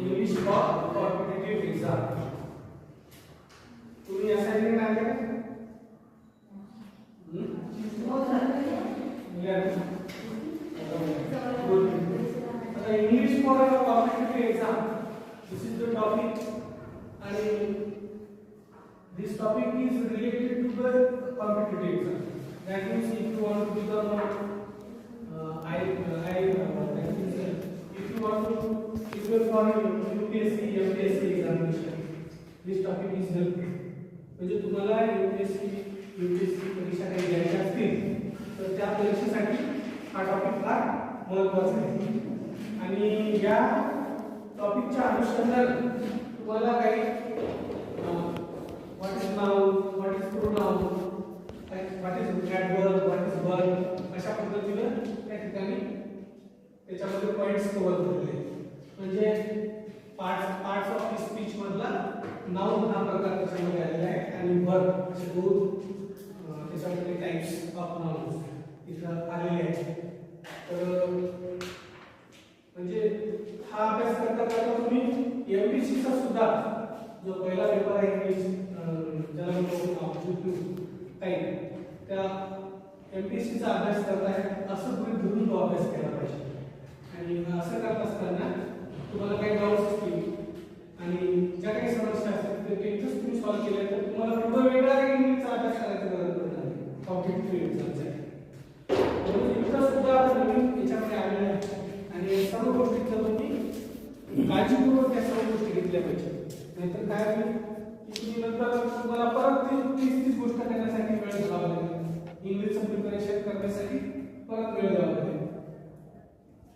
English for competitive exam. तुम्ही assignment आणले का? आता English for competitive exam, this is the topic, आणि this topic is related to the competitive exam. That means if you want to become if you want to prepare for UPSC, MPSC examination, this topic is helpful. म्हणजे तुम्हाला UPSC, UPSC परीक्षा काही द्यायच्या असतील तर त्या परीक्षेसाठी हा टॉपिक फार महत्त्वाचा आहे. आणि या टॉपिकच्या अनुषंगाने तुम्हाला काही what is noun, what is pronoun, what is adverb, what is verb, अशा पद्धतीने त्या ठिकाणी त्याच्यामध्ये पॉइंट्स कव्हर केले. म्हणजे पार्ट्स ऑफ स्पीच मधला नाउन हा प्रकार त्याच्यामध्ये आलेला आहे आणि वर्ब असे दोन त्याच्यामध्ये टाइप्स ऑफ नाउन्स इथं आलेले आहेत. तर म्हणजे हा अभ्यास करता करता तुम्ही एमपीएससी चा सुद्धा जो पहिला पेपर आहे इंग्लिश ज्याला त्या एमपीएससी चा अभ्यास करताय असं तुम्ही धरून तो अभ्यास केला पाहिजे. आणि असं करत असताना तुम्हाला काही डाऊट्स असतील आणि ज्या काही समस्या असतील ते एकच तुम्ही सॉल्व्ह केल्या तर तुम्हाला पुढे वेगळा इंग्लिशचा अभ्यास करायची गरज पडणार नाही कॉम्पिटिटिव्ह एक्झामसाठी. म्हणून इथं सुद्धा नवीन याच्यामध्ये आलेलं आहे आणि सर्व गोष्टींचा तुम्ही काळजीपूर्वक त्या सर्व गोष्टी घेतल्या पाहिजे. नाहीतर काय होईल की तुम्ही नंतर तुम्हाला परत तीच गोष्ट करण्यासाठी वेळ द्यावा लागेल, इंग्लिशचं प्रिपरेशन करण्यासाठी परत वेळ द्यावा लागेल.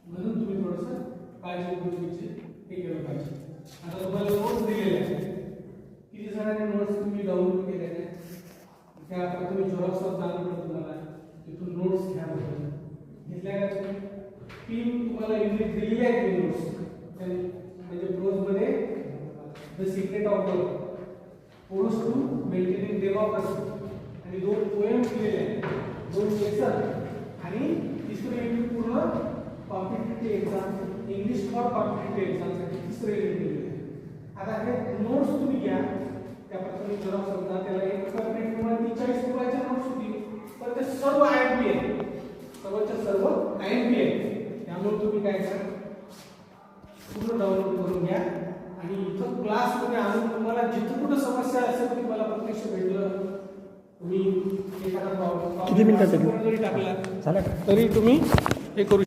म्हणून तुम्ही थोडंसं काळजीपूर्वक हे केलं पाहिजे. आता तुम्हाला नोट्स दिलेले आहेत, किती जणांनी नोट्स तुम्ही डाउनलोड केले आहेत त्या प्रथम झेरॉक्सवर जाणं पडतं तुम्हाला, तिथून नोट्स घ्या. घेतल्या का तुम्ही? तीन तुम्हाला इंग्लिश दिलेली आहेत नोट्स, म्हणजे प्रोजमध्ये the secret of work, pores to maintaining democracy, आणि दोन पोएम दिलेले आहेत, दोन लेसन, आणि तिसरे युनिट पूर्ण competitive exam, English for competitive एक्झामसाठी तिसरे युनिट दिलेले आहे. आता हे नोट्स तुम्ही घ्या, त्या प्रथम झेरॉक्स होता त्याला एक प्रिंट तुम्हाला 43 रुपयाच्या नोट्स होती, पण ते सर्व आयएमपी आहे, सर्व आयएमपी आहे. त्यामुळे तुम्ही काय करा, पूर्ण डाउनलोड करून घ्या आणि इथं क्लासमध्ये आणून तुम्हाला जिथं कुठं समस्या असेल तुम्हाला प्रत्यक्ष भेटलं, तुम्ही एखादा किती मिनिटाचा जरी टाकला झाला का तरी तुम्ही हे करू